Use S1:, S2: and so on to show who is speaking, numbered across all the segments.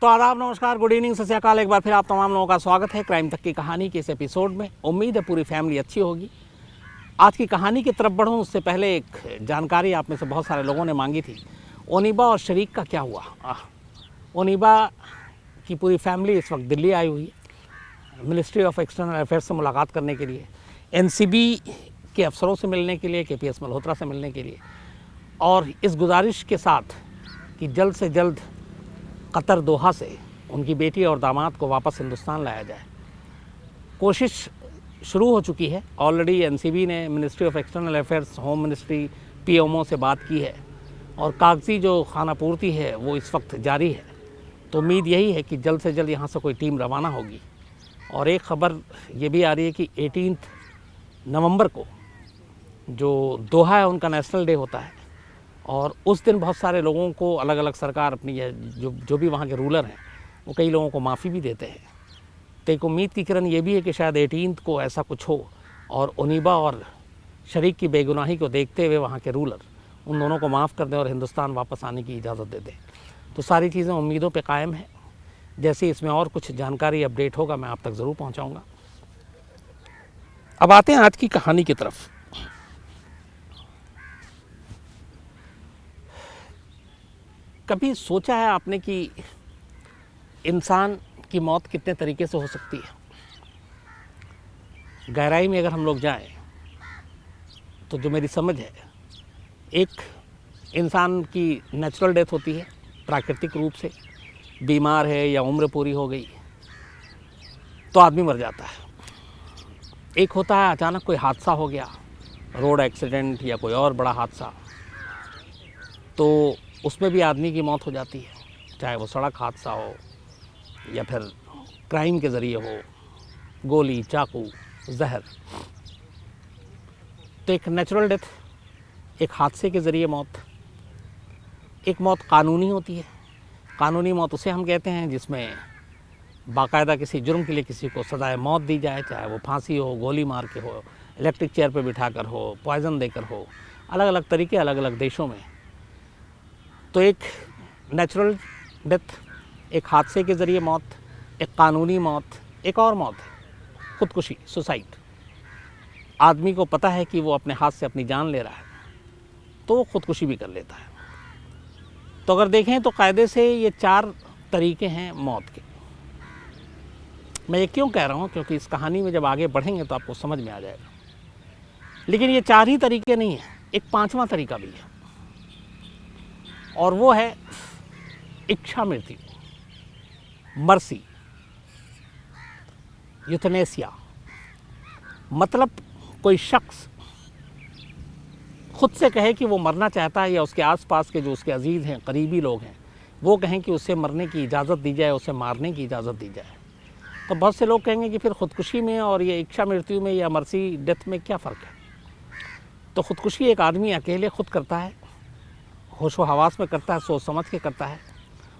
S1: तो आदाब, नमस्कार, गुड इवनिंग, सत श्री अकाल। एक बार फिर आप तमाम लोगों का स्वागत है क्राइम तक की कहानी के इस एपिसोड में। उम्मीद है पूरी फैमिली अच्छी होगी। आज की कहानी की तरफ बढ़ूं उससे पहले एक जानकारी आप में से बहुत सारे लोगों ने मांगी थी। ओनिबा और शरीक का क्या हुआ। ओनिबा की पूरी फैमिली इस वक्त दिल्ली आई हुई है मिनिस्ट्री ऑफ एक्सटर्नल अफेयर्स से मुलाकात करने के लिए, एनसीबी के अफसरों से मिलने के लिए, केपीएस मल्होत्रा से मिलने के लिए, और इस गुजारिश के साथ कि जल्द से जल्द कतर दोहा से उनकी बेटी और दामाद को वापस हिंदुस्तान लाया जाए। कोशिश शुरू हो चुकी है। ऑलरेडी एनसीबी ने ministry of external affairs, home ministry, PMO से बात की है और कागजी जो खानापूर्ति है वो इस वक्त जारी है। तो उम्मीद यही है कि जल्द से जल्द यहाँ से कोई टीम रवाना होगी। और एक ख़बर ये भी आ रही है कि 18 नवंबर को जो दोहा है उनका नेशनल डे होता है और उस दिन बहुत सारे लोगों को अलग अलग सरकार अपनी जो भी वहाँ के रूलर हैं वो कई लोगों को माफ़ी भी देते हैं। तो एक उम्मीद की किरण ये भी है कि शायद 18 को ऐसा कुछ हो और ओनिबा और शरीक की बेगुनाही को देखते हुए वहाँ के रूलर उन दोनों को माफ़ कर दें और हिंदुस्तान वापस आने की इजाज़त दे दें। तो सारी चीज़ें उम्मीदों पे कायम हैं। जैसे इसमें और कुछ जानकारी अपडेट होगा मैं आप तक ज़रूर पहुँचाऊँगा। अब आते हैं आज की कहानी की तरफ। कभी सोचा है आपने कि इंसान की मौत कितने तरीके से हो सकती है? गहराई में अगर हम लोग जाएं तो जो मेरी समझ है, एक इंसान की नेचुरल डेथ होती है प्राकृतिक रूप से, बीमार है या उम्र पूरी हो गई तो आदमी मर जाता है। एक होता है अचानक कोई हादसा हो गया, रोड एक्सीडेंट या कोई और बड़ा हादसा, तो उसमें भी आदमी की मौत हो जाती है, चाहे वो सड़क हादसा हो या फिर क्राइम के ज़रिए हो, गोली, चाकू, जहर। तो एक नेचुरल डेथ, एक हादसे के ज़रिए मौत। एक मौत कानूनी होती है। कानूनी मौत उसे हम कहते हैं जिसमें बाकायदा किसी जुर्म के लिए किसी को सजाए मौत दी जाए, चाहे वो फांसी हो, गोली मार के हो, इलेक्ट्रिक चेयर पर बिठाकर हो, पॉइज़न देकर हो, अलग अलग तरीके अलग अलग देशों में। तो एक नेचुरल डेथ, एक हादसे के ज़रिए मौत, एक कानूनी मौत, एक और मौत है खुदकुशी, सुसाइड। आदमी को पता है कि वो अपने हाथ से अपनी जान ले रहा है तो वो खुदकुशी भी कर लेता है। तो अगर देखें तो कायदे से ये 4 तरीके हैं मौत के। मैं ये क्यों कह रहा हूँ, क्योंकि इस कहानी में जब आगे बढ़ेंगे तो आपको समझ में आ जाएगा। लेकिन ये 4 ही तरीके नहीं हैं, एक 5वां तरीका भी है और वो है इच्छा मृत्यु, मर्सी, यूथनेसिया। मतलब कोई शख्स खुद से कहे कि वो मरना चाहता है या उसके आसपास के जो उसके अजीज़ हैं, करीबी लोग हैं, वो कहें कि उसे मरने की इजाज़त दी जाए, उसे मारने की इजाज़त दी जाए। तो बहुत से लोग कहेंगे कि फिर खुदकुशी में और ये इच्छा मृत्यु में या मर्सी डेथ में क्या फ़र्क है? तो खुदकुशी एक आदमी अकेले खुद करता है, होशो हवास में करता है, सोच समझ के करता है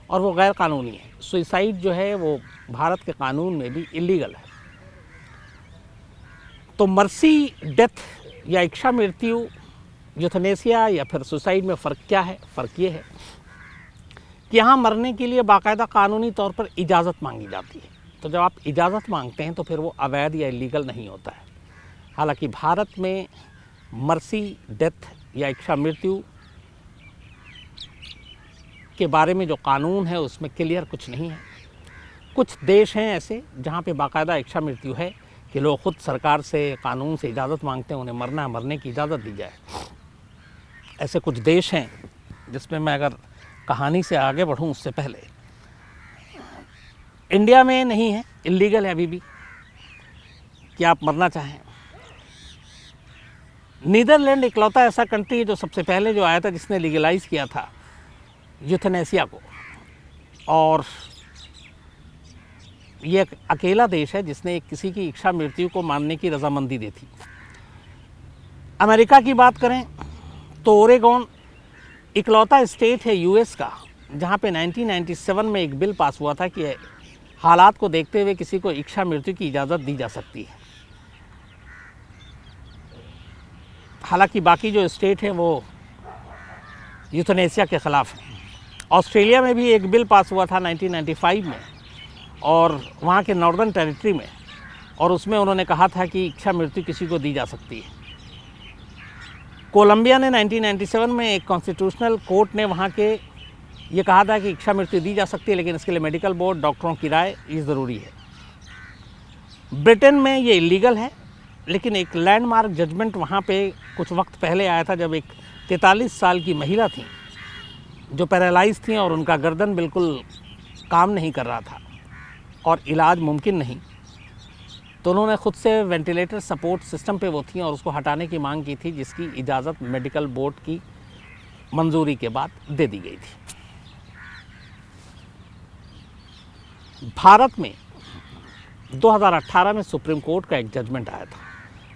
S1: और वो गैर कानूनी है। सुसाइड जो है वो भारत के कानून में भी इलीगल है। तो मर्सी डेथ या इच्छा मृत्यु, यूथनेसिया या फिर सुसाइड में फ़र्क क्या है? फ़र्क ये है कि यहाँ मरने के लिए बाकायदा कानूनी तौर पर इजाज़त मांगी जाती है। तो जब आप इजाज़त मांगते हैं तो फिर वो अवैध या इलीगल नहीं होता है। हालांकि भारत में मर्सी डेथ या इच्छा मृत्यु के बारे में जो कानून है उसमें क्लियर कुछ नहीं है। कुछ देश हैं ऐसे जहाँ पे बाकायदा इच्छा मृत्यु है कि लोग खुद सरकार से, कानून से इजाज़त मांगते हैं, उन्हें मरना है, मरने की इजाज़त दी जाए। ऐसे कुछ देश हैं जिसमें मैं अगर कहानी से आगे बढ़ूँ उससे पहले, इंडिया में नहीं है, इलीगल है अभी भी कि आप मरना चाहें। नीदरलैंड इकलौता ऐसा कंट्री है जो सबसे पहले जो आया था जिसने लीगलाइज़ किया था यूथनेसिया को, और ये एक अकेला देश है जिसने किसी की इच्छा मृत्यु को मानने की रजामंदी दी थी। अमेरिका की बात करें तो ओरेगॉन इकलौता स्टेट है यूएस का जहाँ पे 1997 में एक बिल पास हुआ था कि हालात को देखते हुए किसी को इच्छा मृत्यु की इजाज़त दी जा सकती है। हालांकि बाकी जो स्टेट हैं वो यूथनेसिया के ख़िलाफ़ हैं। ऑस्ट्रेलिया में भी एक बिल पास हुआ था 1995 में, और वहाँ के नॉर्दर्न टेरिटरी में, और उसमें उन्होंने कहा था कि इच्छा मृत्यु किसी को दी जा सकती है। कोलंबिया ने 1997 में एक कॉन्स्टिट्यूशनल कोर्ट ने वहाँ के ये कहा था कि इच्छा मृत्यु दी जा सकती है, लेकिन इसके लिए मेडिकल बोर्ड, डॉक्टरों की राय ये ज़रूरी है। ब्रिटेन में ये इलीगल है, लेकिन एक लैंडमार्क जजमेंट वहाँ पे कुछ वक्त पहले आया था, जब एक 43 साल की महिला थी जो पैरालाइज थी और उनका गर्दन बिल्कुल काम नहीं कर रहा था और इलाज मुमकिन नहीं, तो उन्होंने खुद से वेंटिलेटर सपोर्ट सिस्टम पे वो थी और उसको हटाने की मांग की थी, जिसकी इजाज़त मेडिकल बोर्ड की मंजूरी के बाद दे दी गई थी। भारत में 2018 में सुप्रीम कोर्ट का एक जजमेंट आया था,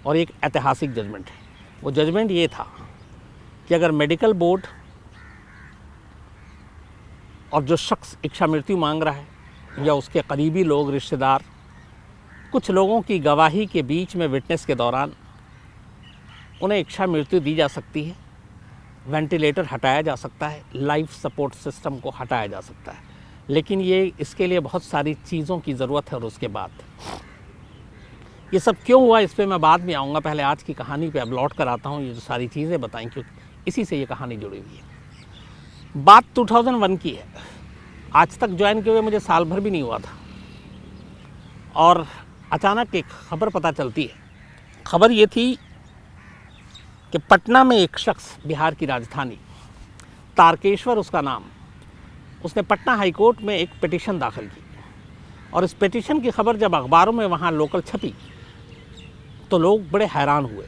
S1: और एक ऐतिहासिक जजमेंट है। वो जजमेंट ये था कि अगर मेडिकल बोर्ड और जो शख्स इच्छा मृत्यु मांग रहा है या उसके करीबी लोग, रिश्तेदार, कुछ लोगों की गवाही के बीच में विटनेस के दौरान उन्हें इच्छा मृत्यु दी जा सकती है, वेंटिलेटर हटाया जा सकता है, लाइफ सपोर्ट सिस्टम को हटाया जा सकता है, लेकिन इसके लिए बहुत सारी चीज़ों की ज़रूरत है। और उसके बाद ये सब क्यों हुआ, इस पर मैं बाद में आऊँगा। पहले आज की कहानी पे अब लौट कर आता हूँ। ये जो सारी चीज़ें बताएं, क्योंकि इसी से ये कहानी जुड़ी हुई है। बात 2001 की है। आज तक ज्वाइन किए हुए मुझे साल भर भी नहीं हुआ था, और अचानक एक खबर पता चलती है। खबर ये थी कि पटना में एक शख्स, बिहार की राजधानी, तारकेश्वर उसका नाम, उसने पटना हाई कोर्ट में एक पिटीशन दाखिल की, और इस पिटीशन की खबर जब अखबारों में वहाँ लोकल छपी तो लोग बड़े हैरान हुए,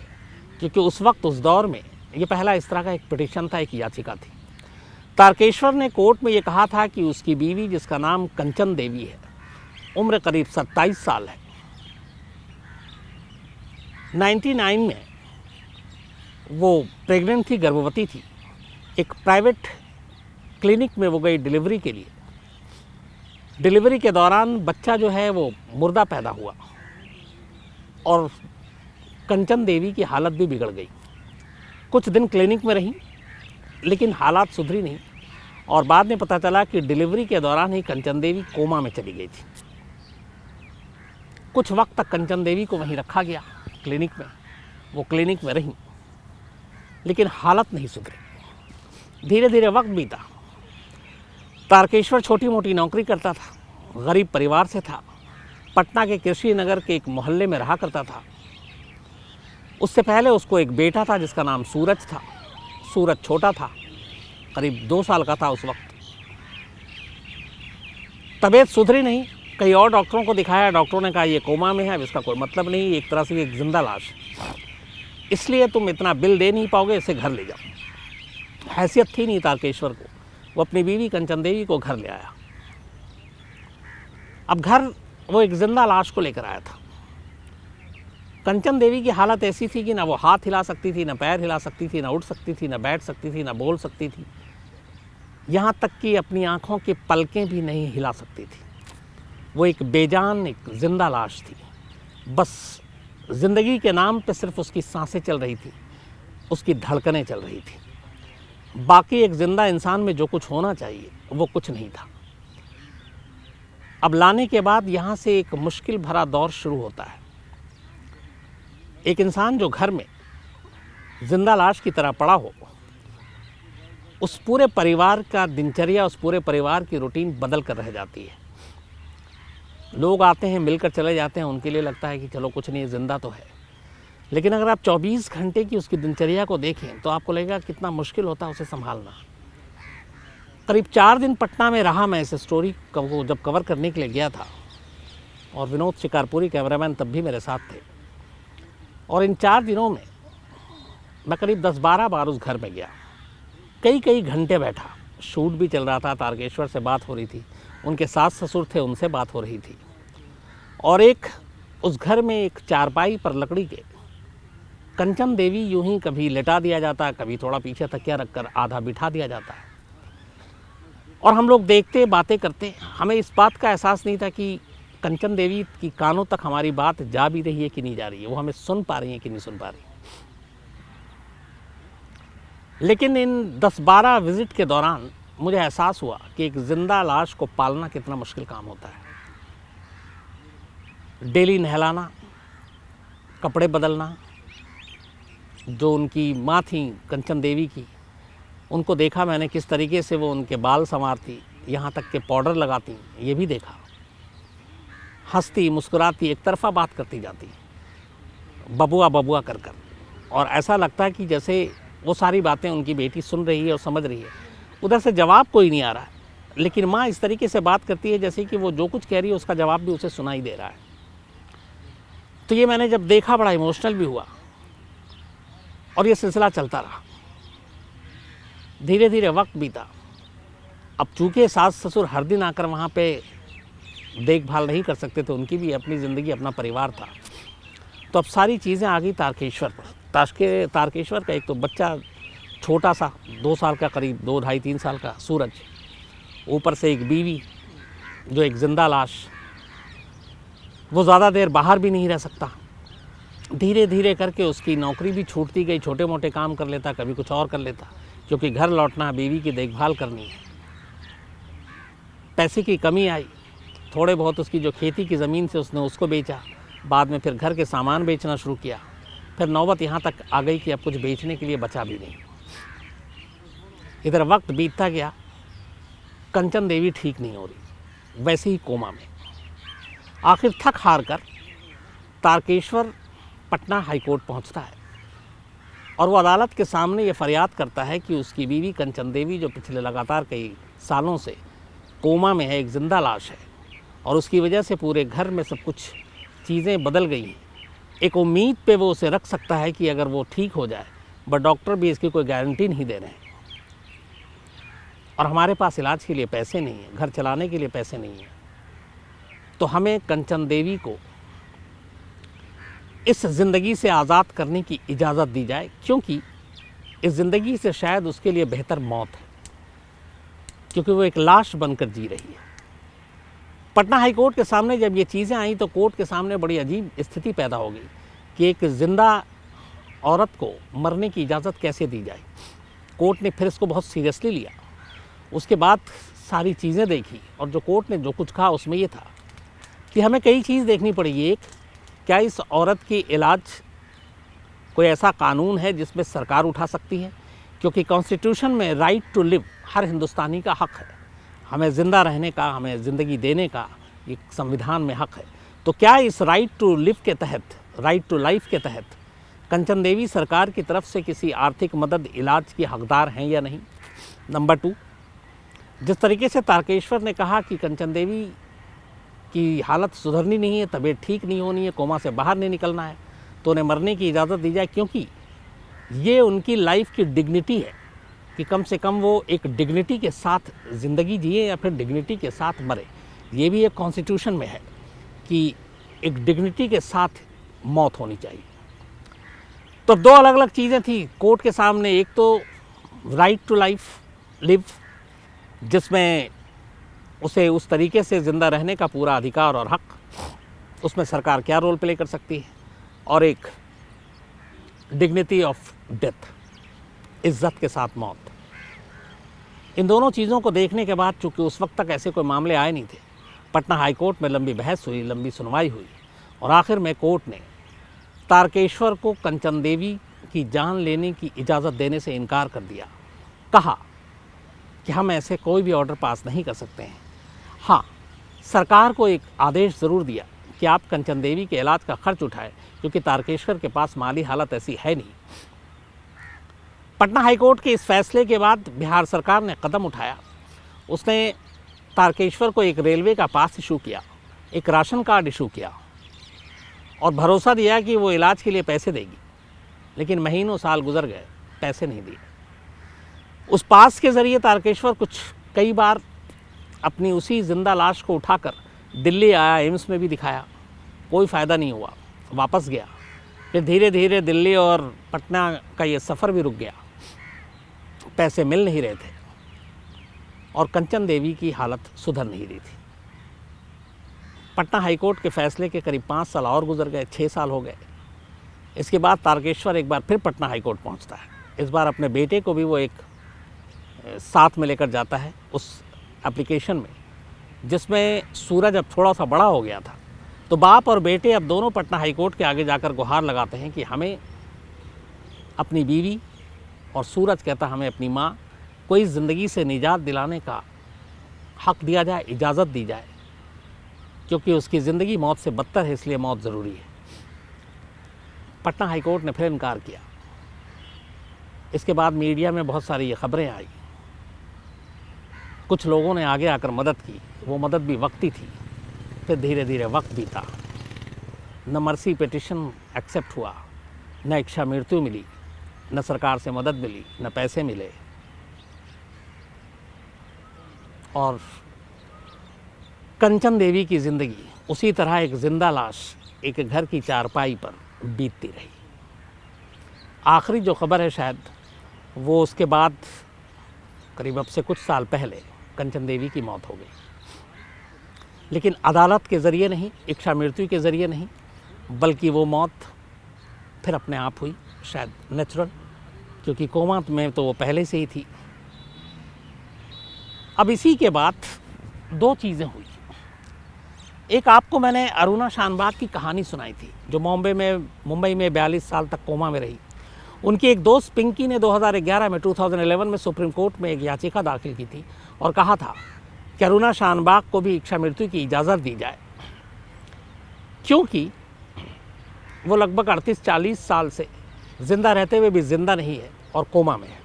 S1: क्योंकि उस वक्त, उस दौर में ये पहला इस तरह का एक पिटीशन था, एक याचिका थी। तारकेश्वर ने कोर्ट में ये कहा था कि उसकी बीवी, जिसका नाम कंचन देवी है, उम्र करीब 27 साल है, 99 में वो प्रेग्नेंट थी, गर्भवती थी। एक प्राइवेट क्लिनिक में वो गई डिलीवरी के लिए। डिलीवरी के दौरान बच्चा जो है वो मुर्दा पैदा हुआ, और कंचन देवी की हालत भी बिगड़ गई। कुछ दिन क्लिनिक में रही, लेकिन हालात सुधरी नहीं, और बाद में पता चला कि डिलीवरी के दौरान ही कंचन देवी कोमा में चली गई थी। कुछ वक्त तक कंचन देवी को वहीं रखा गया क्लिनिक में। वो क्लिनिक में रही, लेकिन हालत नहीं सुधरी। धीरे धीरे वक्त बीता। तारकेश्वर छोटी मोटी नौकरी करता था, गरीब परिवार से था, पटना के कृषि नगर के एक मोहल्ले में रहा करता था। उससे पहले उसको एक बेटा था जिसका नाम सूरज था। सूरज छोटा था, करीब 2 साल का था उस वक्त। तबीयत सुधरी नहीं, कई और डॉक्टरों को दिखाया। डॉक्टरों ने कहा ये कोमा में है, अब इसका कोई मतलब नहीं, एक तरह से एक जिंदा लाश, इसलिए तुम इतना बिल दे नहीं पाओगे, इसे घर ले जाओ। हैसियत थी नहीं तारकेश्वर को, वो अपनी बीवी कंचन देवी को घर ले आया। अब घर वो एक जिंदा लाश को लेकर आया था। कंचन देवी की हालत ऐसी थी कि ना वो हाथ हिला सकती थी, ना पैर हिला सकती थी, ना उठ सकती थी, ना बैठ सकती थी, ना बोल सकती थी, यहाँ तक कि अपनी आँखों की पलकें भी नहीं हिला सकती थी। वो एक बेजान, एक जिंदा लाश थी। बस ज़िंदगी के नाम पे सिर्फ उसकी सांसें चल रही थी, उसकी धड़कनें चल रही थी। बाकी एक जिंदा इंसान में जो कुछ होना चाहिए वो कुछ नहीं था। अब लाने के बाद यहाँ से एक मुश्किल भरा दौर शुरू होता है। एक इंसान जो घर में जिंदा लाश की तरह पड़ा हो, उस पूरे परिवार का दिनचर्या, उस पूरे परिवार की रूटीन बदल कर रह जाती है। लोग आते हैं, मिलकर चले जाते हैं, उनके लिए लगता है कि चलो कुछ नहीं, जिंदा तो है। लेकिन अगर आप 24 घंटे की उसकी दिनचर्या को देखें तो आपको लगेगा कितना मुश्किल होता है उसे संभालना। करीब 4 दिन पटना में रहा मैं इस स्टोरी को जब कवर करने के लिए गया था, और विनोद शिकारपुरी कैमरामैन तब भी मेरे साथ थे। और इन 4 दिनों में मैं करीब 10-12 बार उस घर में गया, कई घंटे बैठा। शूट भी चल रहा था, तारकेश्वर से बात हो रही थी, उनके सास ससुर थे, उनसे बात हो रही थी। और एक उस घर में एक चारपाई पर लकड़ी के कंचन देवी यूं ही कभी लेटा दिया जाता, कभी थोड़ा पीछे तकिया रखकर आधा बिठा दिया जाता है। और हम लोग देखते, बातें करते। हमें इस बात का एहसास नहीं था कि कंचन देवी की कानों तक हमारी बात जा भी रही है कि नहीं जा रही है, वो हमें सुन पा रही है कि नहीं सुन पा रही। लेकिन इन 10-12 विजिट के दौरान मुझे एहसास हुआ कि एक ज़िंदा लाश को पालना कितना मुश्किल काम होता है। डेली नहलाना, कपड़े बदलना। जो उनकी माँ थी कंचन देवी की, उनको देखा मैंने किस तरीके से वो उनके बाल संवारती, यहाँ तक के पाउडर लगाती, ये भी देखा। हंसती मुस्कुराती, एक तरफा बात करती जाती, बबुआ बबुआ कर कर, और ऐसा लगता है कि जैसे वो सारी बातें उनकी बेटी सुन रही है और समझ रही है। उधर से जवाब कोई नहीं आ रहा है, लेकिन माँ इस तरीके से बात करती है जैसे कि वो जो कुछ कह रही है उसका जवाब भी उसे सुनाई दे रहा है। तो ये मैंने जब देखा बड़ा इमोशनल भी हुआ, और ये सिलसिला चलता रहा। धीरे धीरे वक्त बीता। अब चूँकि सास ससुर हर दिन आकर वहाँ पे देखभाल नहीं कर सकते थे, उनकी भी अपनी ज़िंदगी, अपना परिवार था, तो अब सारी चीज़ें आ गई तारकेश्वर पर। तारकेश्वर का एक तो बच्चा छोटा सा 2 साल का, करीब 2 ढाई 3 साल का सूरज, ऊपर से एक बीवी जो एक ज़िंदा लाश। वो ज़्यादा देर बाहर भी नहीं रह सकता। धीरे धीरे करके उसकी नौकरी भी छूटती गई, छोटे मोटे काम कर लेता, कभी कुछ और कर लेता, क्योंकि घर लौटना है, बीवी की देखभाल करनी है। पैसे की कमी आई, थोड़े बहुत उसकी जो खेती की ज़मीन से उसने उसको बेचा, बाद में फिर घर के सामान बेचना शुरू किया। फिर नौबत यहाँ तक आ गई कि अब कुछ बेचने के लिए बचा भी नहीं। इधर वक्त बीतता गया, कंचन देवी ठीक नहीं हो रही, वैसे ही कोमा में। आखिर थक हार कर तारकेश्वर पटना हाईकोर्ट पहुँचता है, और वो अदालत के सामने ये फरियाद करता है कि उसकी बीवी कंचन देवी, जो पिछले लगातार कई सालों से कोमा में है, एक ज़िंदा लाश है, और उसकी वजह से पूरे घर में सब कुछ चीज़ें बदल गई हैं। एक उम्मीद पे वो उसे रख सकता है कि अगर वो ठीक हो जाए, बट डॉक्टर भी इसकी कोई गारंटी नहीं दे रहे हैं, और हमारे पास इलाज के लिए पैसे नहीं हैं, घर चलाने के लिए पैसे नहीं हैं। तो हमें कंचन देवी को इस ज़िंदगी से आज़ाद करने की इजाज़त दी जाए, क्योंकि इस ज़िंदगी से शायद उसके लिए बेहतर मौत है, क्योंकि वो एक लाश बनकर जी रही है। पटना हाई कोर्ट के सामने जब ये चीज़ें आई तो कोर्ट के सामने बड़ी अजीब स्थिति पैदा हो गई कि एक ज़िंदा औरत को मरने की इजाज़त कैसे दी जाए। कोर्ट ने फिर इसको बहुत सीरियसली लिया। उसके बाद सारी चीज़ें देखी, और जो कोर्ट ने जो कुछ कहा उसमें ये था कि हमें कई चीज़ देखनी पड़ेगी। एक, क्या इस औरत की इलाज कोई ऐसा कानून है जिसमें सरकार उठा सकती है, क्योंकि कॉन्स्टिट्यूशन में राइट टू लिव हर हिंदुस्तानी का हक है। हमें ज़िंदा रहने का, हमें ज़िंदगी देने का एक संविधान में हक है। तो क्या इस राइट टू लिव के तहत, राइट टू लाइफ के तहत कंचन देवी सरकार की तरफ से किसी आर्थिक मदद, इलाज की हकदार हैं या नहीं। नंबर 2, जिस तरीके से तारकेश्वर ने कहा कि कंचन देवी की हालत सुधरनी नहीं है, तबीयत ठीक नहीं होनी है, कोमा से बाहर नहीं निकलना है, तो उन्हें मरने की इजाज़त दी जाए, क्योंकि ये उनकी लाइफ की डिग्निटी है कि कम से कम वो एक डिग्निटी के साथ ज़िंदगी जिए या फिर डिग्निटी के साथ मरे। ये भी एक कॉन्स्टिट्यूशन में है कि एक डिग्निटी के साथ मौत होनी चाहिए। तो 2 अलग अलग चीज़ें थी कोर्ट के सामने। एक तो राइट टू लाइफ लिव, जिसमें उसे उस तरीके से ज़िंदा रहने का पूरा अधिकार और हक, उसमें सरकार क्या रोल प्ले कर सकती है, और एक डिग्निटी ऑफ डेथ, इज्जत के साथ मौत। इन दोनों चीज़ों को देखने के बाद, चूँकि उस वक्त तक ऐसे कोई मामले आए नहीं थे, पटना हाई कोर्ट में लंबी बहस हुई, लंबी सुनवाई हुई, और आखिर में कोर्ट ने तारकेश्वर को कंचन देवी की जान लेने की इजाज़त देने से इनकार कर दिया। कहा कि हम ऐसे कोई भी ऑर्डर पास नहीं कर सकते हैं। हाँ, सरकार को एक आदेश ज़रूर दिया कि आप कंचन देवी के इलाज का खर्च उठाएं, क्योंकि तारकेश्वर के पास माली हालत ऐसी है नहीं। पटना हाईकोर्ट के इस फैसले के बाद बिहार सरकार ने कदम उठाया। उसने तारकेश्वर को एक रेलवे का पास इशू किया, एक राशन कार्ड इशू किया, और भरोसा दिया कि वो इलाज के लिए पैसे देगी। लेकिन महीनों साल गुजर गए, पैसे नहीं दिए। उस पास के ज़रिए तारकेश्वर कई बार अपनी उसी ज़िंदा लाश को उठाकर दिल्ली आया, एम्स में भी दिखाया, कोई फ़ायदा नहीं हुआ, वापस गया। फिर धीरे धीरे दिल्ली और पटना का ये सफ़र भी रुक गया, पैसे मिल नहीं रहे थे, और कंचन देवी की हालत सुधर नहीं रही थी। पटना हाईकोर्ट के फैसले के करीब 5 साल और गुजर गए, 6 साल हो गए। इसके बाद तारकेश्वर एक बार फिर पटना हाईकोर्ट पहुंचता है। इस बार अपने बेटे को भी वो एक साथ में लेकर जाता है उस एप्लीकेशन में, जिसमें सूरज अब थोड़ा सा बड़ा हो गया था। तो बाप और बेटे अब दोनों पटना हाई कोर्ट के आगे जाकर गुहार लगाते हैं कि हमें अपनी बीवी, और सूरज कहता हमें अपनी माँ को इस ज़िंदगी से निजात दिलाने का हक दिया जाए, इजाज़त दी जाए, क्योंकि उसकी ज़िंदगी मौत से बदतर है, इसलिए मौत ज़रूरी है। पटना हाई कोर्ट ने फिर इनकार किया। इसके बाद मीडिया में बहुत सारी ये खबरें आई, कुछ लोगों ने आगे आकर मदद की, वो मदद भी वक्ती थी, फिर धीरे धीरे वक्त बीता, न मर्सी पिटिशन एक्सेप्ट हुआ, न इच्छा मृत्यु मिली, न सरकार से मदद मिली, न पैसे मिले, और कंचन देवी की ज़िंदगी उसी तरह एक जिंदा लाश एक घर की चारपाई पर बीतती रही। आखिरी जो खबर है शायद वो उसके बाद करीब अब से कुछ साल पहले कंचन देवी की मौत हो गई, लेकिन अदालत के ज़रिए नहीं, इच्छा मृत्यु के ज़रिए नहीं, बल्कि वो मौत फिर अपने आप हुई, शायद नेचुरल, क्योंकि कोमा में तो वो पहले से ही थी। अब इसी के बाद दो चीज़ें हुई। एक आपको मैंने अरुणा शानबाग की कहानी सुनाई थी, जो मुंबई में 42 साल तक कोमा में रही। उनकी एक दोस्त पिंकी ने 2011 में सुप्रीम कोर्ट में एक याचिका दाखिल की थी और कहा था कि अरुणा शानबाग को भी इच्छा मृत्यु की इजाज़त दी जाए, क्योंकि वो लगभग 38-40 साल से ज़िंदा रहते हुए भी ज़िंदा नहीं है और कोमा में है,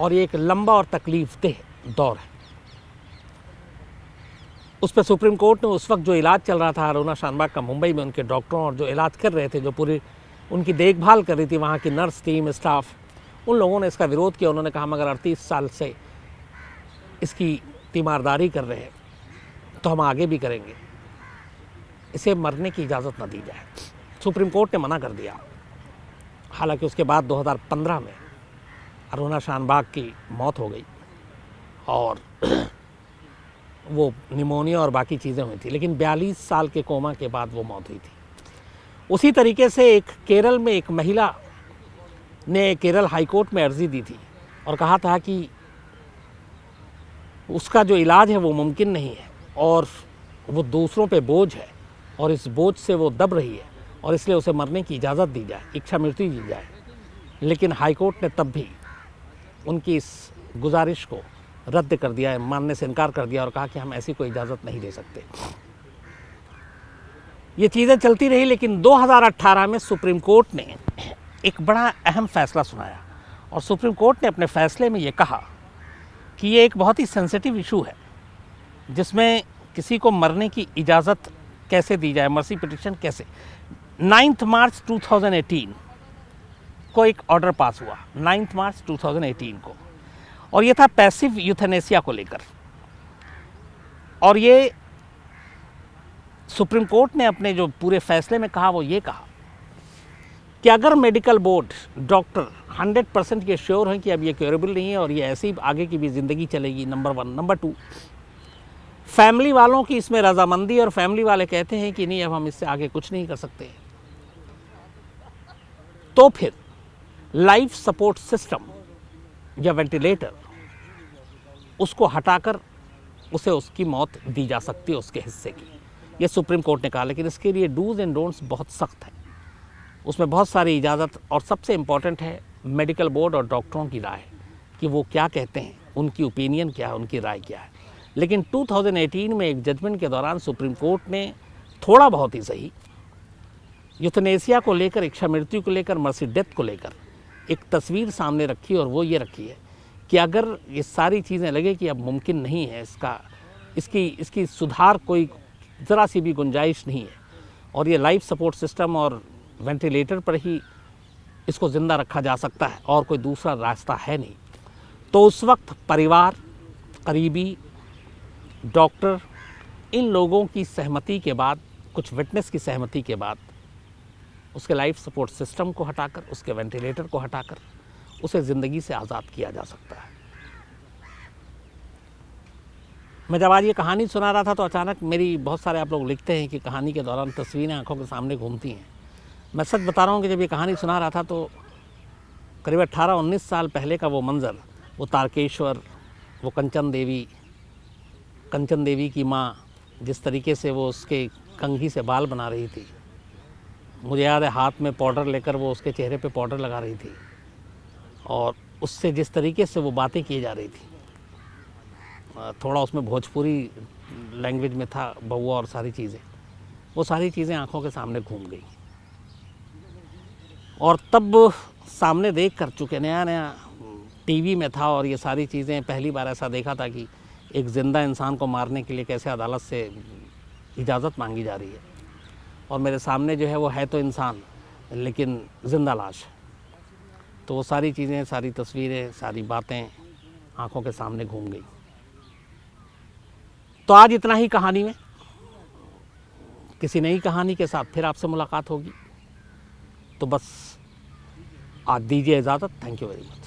S1: और ये एक लंबा और तकलीफ़देह दौर है। उस पर सुप्रीम कोर्ट ने उस वक्त जो इलाज चल रहा था अरुणा शानबाग का मुंबई में, उनके डॉक्टरों और जो इलाज कर रहे थे, जो पूरी उनकी देखभाल कर रही थी वहाँ की नर्स टीम, स्टाफ, उन लोगों ने इसका विरोध किया। उन्होंने कहा मगर 38 साल से इसकी तीमारदारी कर रहे हैं तो हम आगे भी करेंगे, इसे मरने की इजाज़त न दी जाए। सुप्रीम कोर्ट ने मना कर दिया। हालांकि उसके बाद 2015 में अरुणा शानबाग की मौत हो गई और वो निमोनिया और बाकी चीज़ें हुई थी, लेकिन 42 साल के कोमा के बाद वो मौत हुई थी। उसी तरीके से एक केरल में एक महिला ने केरल हाई कोर्ट में अर्जी दी थी और कहा था कि उसका जो इलाज है वो मुमकिन नहीं है और वो दूसरों पे बोझ है और इस बोझ से वो दब रही है और इसलिए उसे मरने की इजाज़त दी जाए, इच्छा मृत्यु दी जाए। लेकिन हाई कोर्ट ने तब भी उनकी इस गुजारिश को रद्द कर दिया, मानने से इनकार कर दिया और कहा कि हम ऐसी कोई इजाज़त नहीं दे सकते। ये चीज़ें चलती रही, लेकिन 2018 में सुप्रीम कोर्ट ने एक बड़ा अहम फैसला सुनाया और सुप्रीम कोर्ट ने अपने फैसले में ये कहा कि ये एक बहुत ही सेंसिटिव इशू है, जिसमें किसी को मरने की इजाज़त कैसे दी जाए, मर्सी पिटिशन कैसे। 9 मार्च 2018 को एक ऑर्डर पास हुआ, 9 मार्च 2018 को, और ये था पैसिव यूथेनेसिया को लेकर। और ये सुप्रीम कोर्ट ने अपने जो पूरे फैसले में कहा वो ये कहा कि अगर मेडिकल बोर्ड, डॉक्टर 100% ये श्योर हैं कि अब ये क्योरेबल नहीं है और ये ऐसी आगे की भी ज़िंदगी चलेगी, नंबर 1। नंबर 2, फैमिली वालों की इसमें रजामंदी और फैमिली वाले कहते हैं कि नहीं अब हम इससे आगे कुछ नहीं कर सकते, तो फिर लाइफ सपोर्ट सिस्टम या वेंटिलेटर उसको हटाकर उसे उसकी मौत दी जा सकती है, उसके हिस्से की। ये सुप्रीम कोर्ट ने कहा, लेकिन इसके लिए डूज एंड डोंट्स बहुत सख्त है, उसमें बहुत सारी इजाज़त, और सबसे इम्पॉर्टेंट है मेडिकल बोर्ड और डॉक्टरों की राय कि वो क्या कहते हैं, उनकी ओपिनियन क्या है, उनकी राय क्या है। लेकिन 2018 में एक जजमेंट के दौरान सुप्रीम कोर्ट ने थोड़ा बहुत ही सही यूथनेसिया को लेकर, इच्छा मृत्यु को लेकर, मर्सी डेथ को लेकर एक तस्वीर सामने रखी, और वो ये रखी है कि अगर ये सारी चीज़ें लगे कि अब मुमकिन नहीं है, इसकी सुधार कोई ज़रा सी भी गुंजाइश नहीं है और ये लाइफ सपोर्ट सिस्टम और वेंटिलेटर पर ही इसको ज़िंदा रखा जा सकता है और कोई दूसरा रास्ता है नहीं, तो उस वक्त परिवार, करीबी, डॉक्टर, इन लोगों की सहमति के बाद, कुछ विटनेस की सहमति के बाद, उसके लाइफ सपोर्ट सिस्टम को हटाकर, उसके वेंटिलेटर को हटाकर उसे ज़िंदगी से आज़ाद किया जा सकता है। मैं जब आज ये कहानी सुना रहा था तो अचानक मेरी, बहुत सारे आप लोग लिखते हैं कि कहानी के दौरान तस्वीरें आंखों के सामने घूमती हैं। मैं सच बता रहा हूँ कि जब ये कहानी सुना रहा था तो करीब 18-19 साल पहले का वो मंज़र वो तारकेश्वर, वो कंचन देवी की माँ, जिस तरीके से वो उसके कंघी से बाल बना रही थी। मुझे याद है हाथ में पाउडर लेकर वो उसके चेहरे पे पाउडर लगा रही थी, और उससे जिस तरीके से वो बातें की जा रही थी, थोड़ा उसमें भोजपुरी लैंग्वेज में था बउआ और सारी चीज़ें, वो सारी चीज़ें आंखों के सामने घूम गई। और तब सामने देख कर, चूँकि नया नया टीवी में था और ये सारी चीज़ें पहली बार ऐसा देखा था कि एक ज़िंदा इंसान को मारने के लिए कैसे अदालत से इजाज़त मांगी जा रही है, और मेरे सामने जो है वो है तो इंसान लेकिन ज़िंदा लाश है। तो वो सारी चीज़ें, सारी तस्वीरें, सारी बातें आंखों के सामने घूम गई। तो आज इतना ही कहानी में। किसी नई कहानी के साथ फिर आपसे मुलाकात होगी। तो बस आज दीजिए इजाज़त। Thank you very much.